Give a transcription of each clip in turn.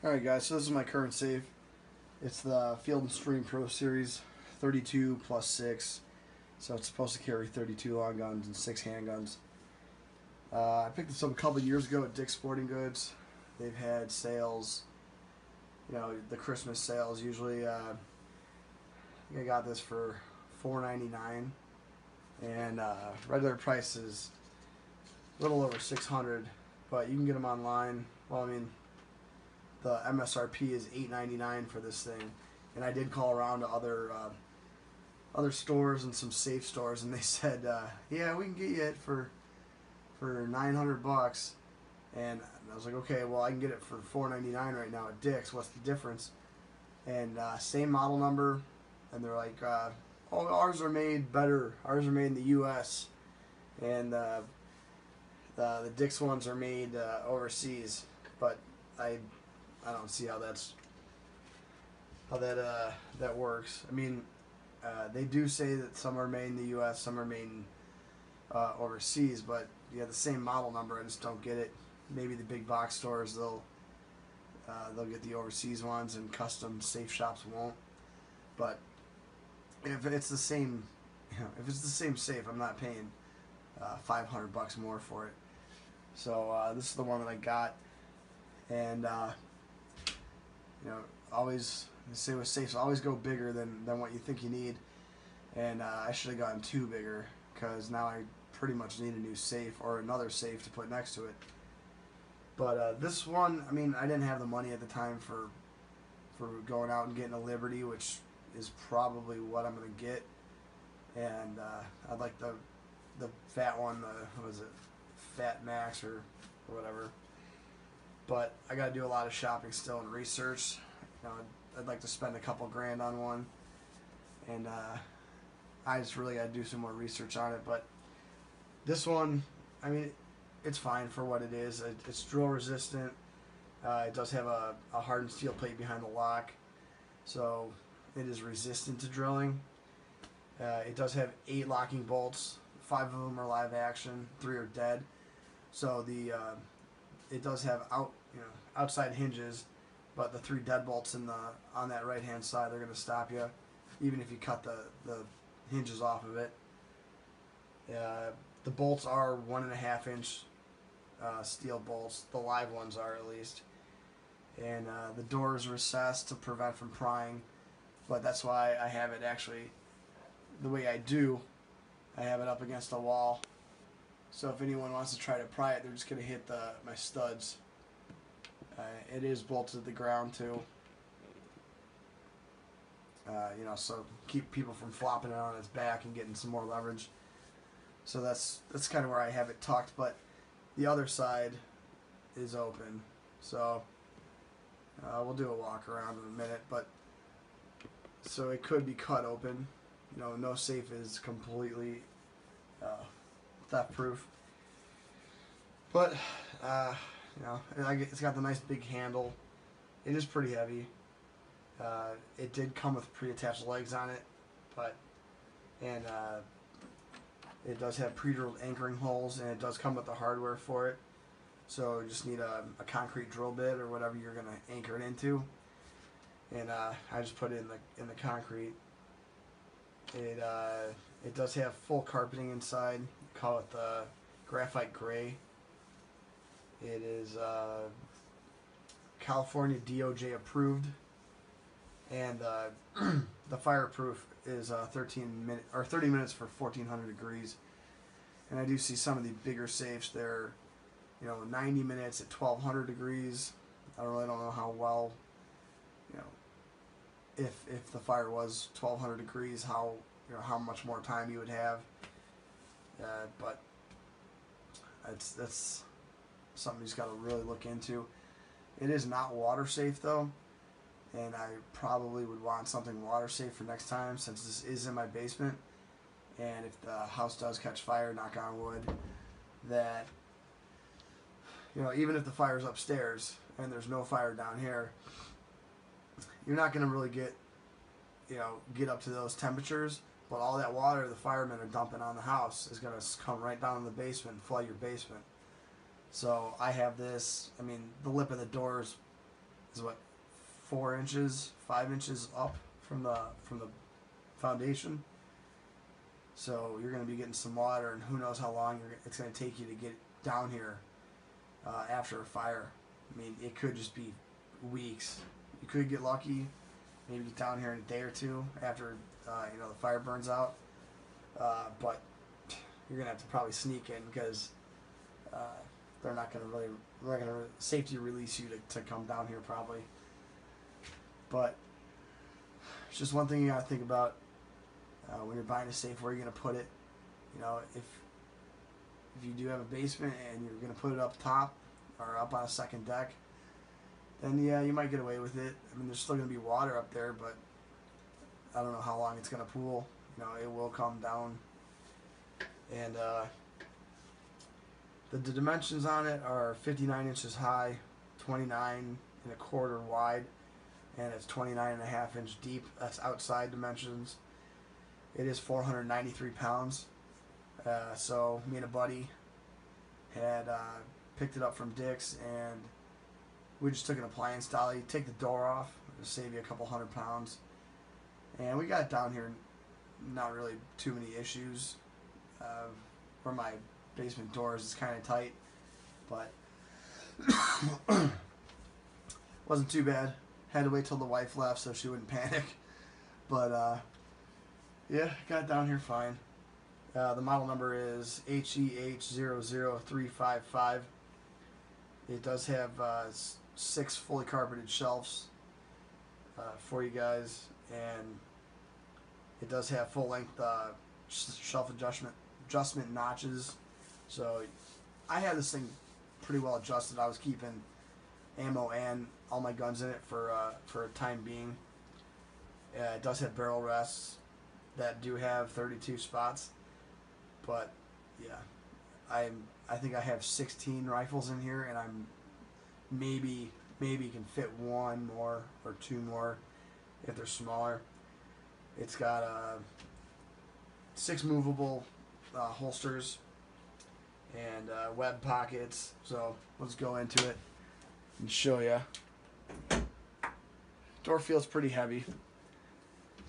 Alright guys, so this is my current save. It's the Field and Stream Pro Series 32 plus 6. So it's supposed to carry 32 long guns and 6 handguns. I picked this up a couple years ago at Dick's Sporting Goods. They've had sales, the Christmas sales usually. I think I got this for $4.99, and regular price is a little over $600, but you can get them online. Well, I mean, the MSRP is $8.99 for this thing, and I did call around to other stores and some safe stores, and they said, yeah, we can get you it for $900. And I was like, okay, well, I can get it for $4.99 right now at Dick's. What's the difference? And same model number, and they're like, oh, ours are made better. Ours are made in the U.S. and the Dick's ones are made overseas. But I don't see how that works. I mean, they do say that some are made in the U.S., some are made overseas, but you have the same model number. I just don't get it. Maybe the big box stores they'll get the overseas ones, and custom safe shops won't. But if it's the same, if it's the same safe, I'm not paying $500 more for it. So this is the one that I got, and always they say with safes, always go bigger than what you think you need. And I should have gotten two bigger, because now I pretty much need a new safe or another safe to put next to it. But this one, I mean, I didn't have the money at the time for going out and getting a Liberty, which is probably what I'm gonna get. And I'd like the fat one, what was it, Fat Max or whatever. But I gotta do a lot of shopping still and research. I'd like to spend a couple grand on one, and I just really gotta do some more research on it. But this one, I mean, it's fine for what it is. It's drill resistant. It does have a hardened steel plate behind the lock, so it is resistant to drilling. It does have 8 locking bolts. 5 of them are live action. 3 are dead. So it does have outside hinges, but the 3 deadbolts on that right hand side, they're going to stop you, even if you cut the hinges off of it. The bolts are 1.5 inch steel bolts. The live ones are, at least. And the door is recessed to prevent from prying, but that's why I have it actually the way I do. I have it up against a wall, so if anyone wants to try to pry it, they're just going to hit my studs. It is bolted to the ground too, so keep people from flopping it on its back and getting some more leverage. So that's kind of where I have it tucked, but the other side is open. So we'll do a walk around in a minute, but so it could be cut open. No safe is completely theft proof, but it's got the nice big handle. It is pretty heavy. It did come with pre-attached legs on it, and it does have pre-drilled anchoring holes, and it does come with the hardware for it. So you just need a concrete drill bit or whatever you're gonna anchor it into, and I just put it in the concrete. It does have full carpeting inside. Call it the graphite gray. It is California DOJ approved, and the fireproof is 30 minutes for 1400 degrees. And I do see some of the bigger safes there, 90 minutes at 1200 degrees. I really don't know how well, if the fire was 1200 degrees, how much more time you would have. But that's something you just got to really look into. It is not water safe though, and I probably would want something water safe for next time, since this is in my basement. And if the house does catch fire, knock on wood, that even if the fire's upstairs and there's no fire down here, you're not going to really get up to those temperatures. But all that water the firemen are dumping on the house is going to come right down in the basement and flood your basement. So I have this. I mean, the lip of the door is is what, 4 inches, 5 inches up from the foundation. So you're going to be getting some water, and who knows how long it's going to take you to get down here after a fire. I mean, it could just be weeks. You could get lucky, maybe get down here in a day or two after the fire burns out. But you're gonna have to probably sneak in because they're not gonna safety release you to come down here probably. But it's just one thing you gotta think about when you're buying a safe. Where you're gonna put it. You know, if you do have a basement and you're gonna put it up top or up on a second deck, then yeah, you might get away with it. I mean, there's still gonna be water up there, but I don't know how long it's gonna pool. You know, it will come down. And the dimensions on it are 59 inches high, 29.25 wide, and it's 29.5 inch deep. That's outside dimensions. It is 493 pounds. So me and a buddy had picked it up from Dick's, and we just took an appliance dolly. Take the door off, it'll save you a couple £100. And we got it down here, not really too many issues. Where my basement doors is kind of tight, but wasn't too bad. Had to wait till the wife left so she wouldn't panic. But yeah, got down here fine. The model number is HEH00355. It does have 6 fully carpeted shelves for you guys, and it does have full length shelf adjustment notches. So I had this thing pretty well adjusted. I was keeping ammo and all my guns in it for a time being. It does have barrel rests that do have 32 spots, but yeah, I think I have 16 rifles in here, and I'm maybe can fit 1 more or 2 more if they're smaller. It's got 6 movable holsters and web pockets. So let's go into it and show you. Door feels pretty heavy,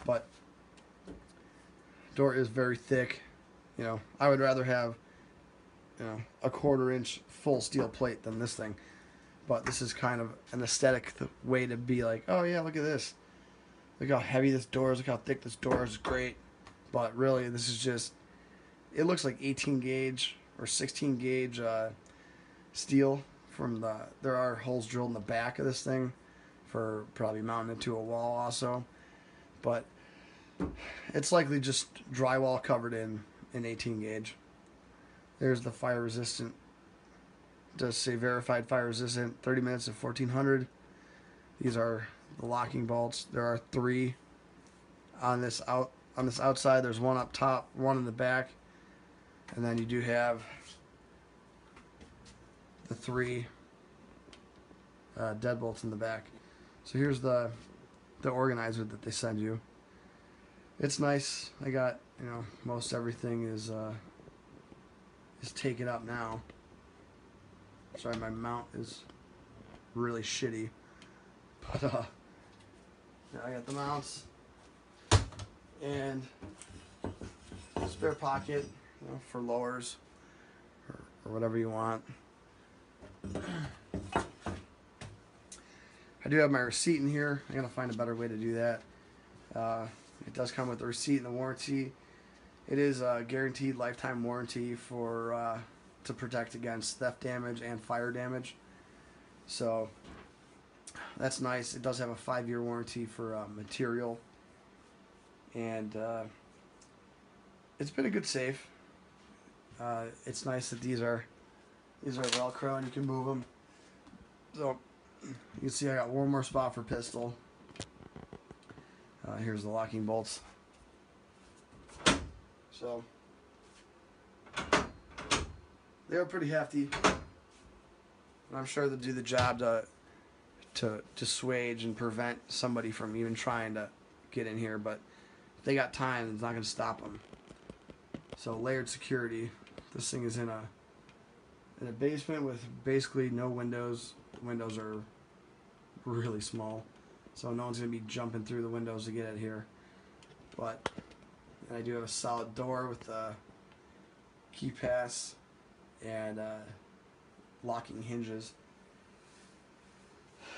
but door is very thick. You know, I would rather have a 1/4 inch full steel plate than this thing. But this is kind of an aesthetic way to be like, oh yeah, look at this. Look how heavy this door is. Look how thick this door is. Great. But really, this is just, it looks like 18 gauge or 16 gauge steel from there are holes drilled in the back of this thing for probably mounting it to a wall also. But it's likely just drywall covered in 18 gauge. There's the fire resistant. It does say verified fire resistant, 30 minutes at 1400. These are the locking bolts. There are 3 on this outside. There's 1 up top, 1 in the back, and then you do have the 3 deadbolts in the back. So here's the organizer that they send you. It's nice. I got, most everything is taken up now. Sorry, my mount is really shitty. But I got the mounts and spare pocket, for lowers or whatever you want. I do have my receipt in here. I gotta find a better way to do that. It does come with the receipt and the warranty. It is a guaranteed lifetime warranty for to protect against theft damage and fire damage. So that's nice. It does have a 5-year warranty for material, and it's been a good safe. It's nice that these are Velcro and you can move them. So you can see I got one more spot for pistol. Here's the locking bolts. So they're pretty hefty, and I'm sure they'll do the job to dissuade and prevent somebody from even trying to get in here. But if they got time, it's not going to stop them. So layered security. This thing is in a basement with basically no windows. The windows are really small, so no one's gonna be jumping through the windows to get it here. But I do have a solid door with key pass and locking hinges,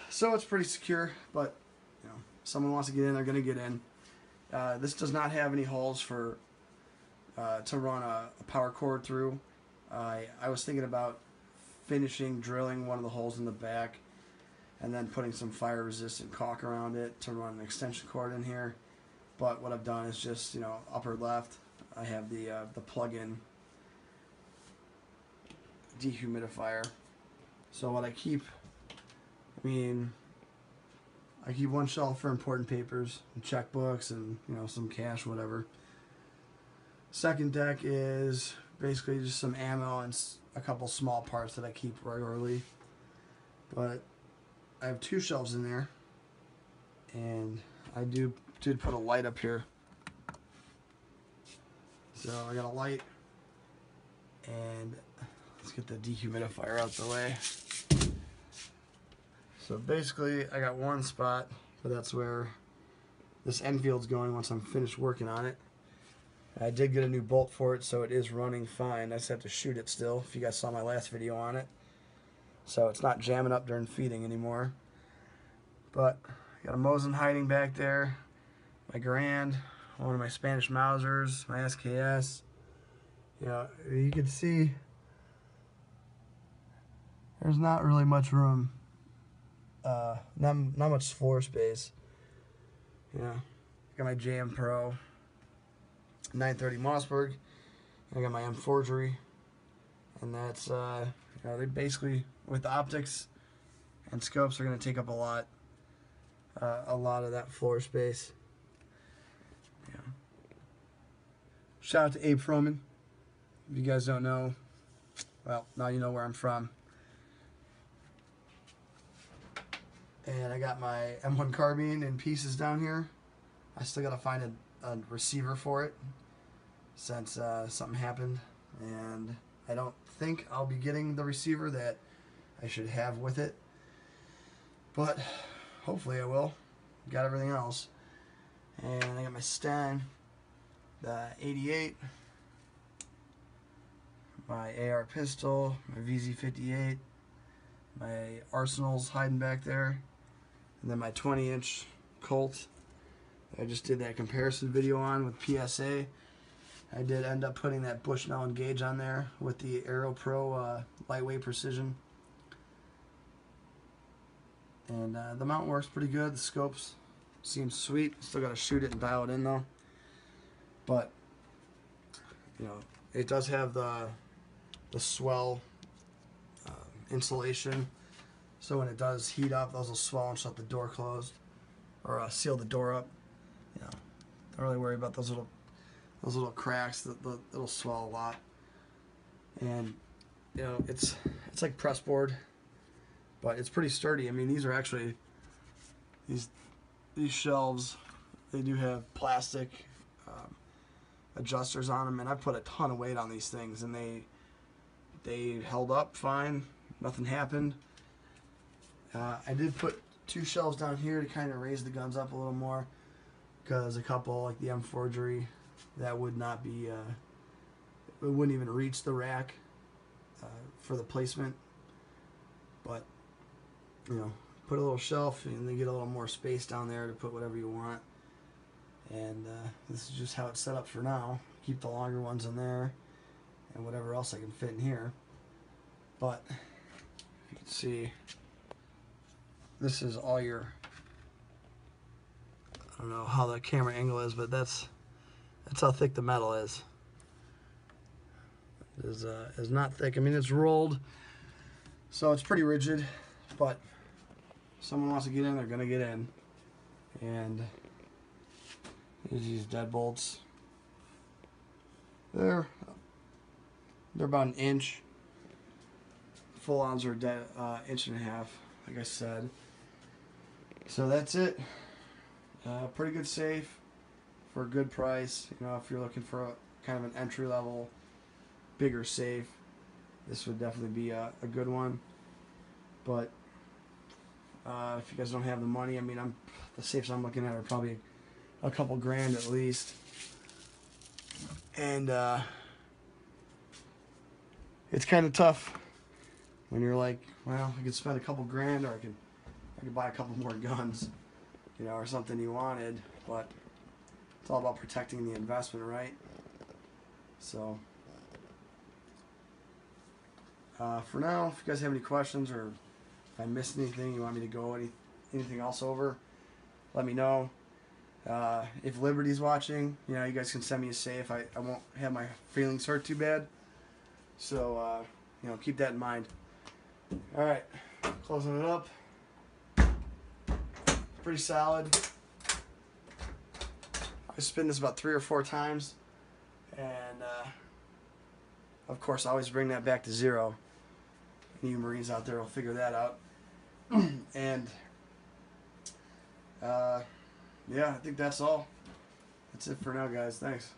so it's pretty secure. But you know, if someone wants to get in, they're gonna get in. This does not have any holes for to run a power cord through. I was thinking about finishing drilling one of the holes in the back and then putting some fire resistant caulk around it to run an extension cord in here. But what I've done is just, you know, upper left, I have the plug-in dehumidifier. So what I keep one shelf for important papers and checkbooks and, you know, some cash, whatever. Second deck is basically just some ammo and a couple small parts that I keep regularly. But I have 2 shelves in there, and I did put a light up here. So I got a light, and let's get the dehumidifier out the way. So basically I got one spot, but that's where this Enfield's going once I'm finished working on it. I did get a new bolt for it, so it is running fine. I just have to shoot it still, if you guys saw my last video on it. So it's not jamming up during feeding anymore. But I got a Mosin hiding back there, my Grand, one of my Spanish Mausers, my SKS. You know, you can see there's not really much room, not much floor space. Yeah, got my JM Pro 930 Mossberg. I got my M Forgery, and that's you know, they basically, with the optics and scopes, are going to take up a lot of that floor space. Yeah. Shout out to Abe Froman. If you guys don't know, well, now you know where I'm from. And I got my M1 carbine in pieces down here. I still got to find a receiver for it, since something happened, and I don't think I'll be getting the receiver that I should have with it, but hopefully I will. Got everything else, and I got my Sten, the 88, my AR pistol, my VZ58, my Arsenal's hiding back there, and then my 20-inch Colt. I just did that comparison video on with PSA. I did end up putting that Bushnell Engage on there with the Aero Pro lightweight precision. And the mount works pretty good. The scopes seem sweet. Still got to shoot it and dial it in though. But, you know, it does have the swell insulation. So when it does heat up, those will swell and shut the door closed. Or seal the door up. You know, don't really worry about those little cracks. It'll swell a lot. And you know, it's like press board, but it's pretty sturdy. I mean, these are actually these shelves. They do have plastic adjusters on them, and I put a ton of weight on these things, and they held up fine. Nothing happened. I did put 2 shelves down here to kind of raise the guns up a little more, because a couple like the M Forgery, that would not be, it wouldn't even reach the rack for the placement. But, you know, put a little shelf and then get a little more space down there to put whatever you want. And this is just how it's set up for now. Keep the longer ones in there and whatever else I can fit in here. But you can see, this is all your, I don't know how the camera angle is, but that's how thick the metal is. It is not thick. I mean, it's rolled, so it's pretty rigid, but if someone wants to get in, they're gonna get in. And here's these deadbolts. They're about an inch. Full-ons are inch and a half, like I said. So that's it. Pretty good safe for a good price. You know, if you're looking for a kind of an entry-level, bigger safe, this would definitely be a good one. But If you guys don't have the money, I mean, the safes I'm looking at are probably a couple grand at least. And it's kind of tough when you're like, well, I could spend a couple grand, or I could buy a couple more guns, you know, or something you wanted. But it's all about protecting the investment, right? So for now, if you guys have any questions, or if I missed anything, you want me to go anything else over, let me know. If Liberty's watching, you know, you guys can send me a safe. I won't have my feelings hurt too bad. So, you know, keep that in mind. All right, closing it up. Pretty solid. I spin this about 3 or 4 times. And, of course, I always bring that back to 0. Any Marines out there will figure that out. And, yeah, I think that's all. That's it for now, guys. Thanks.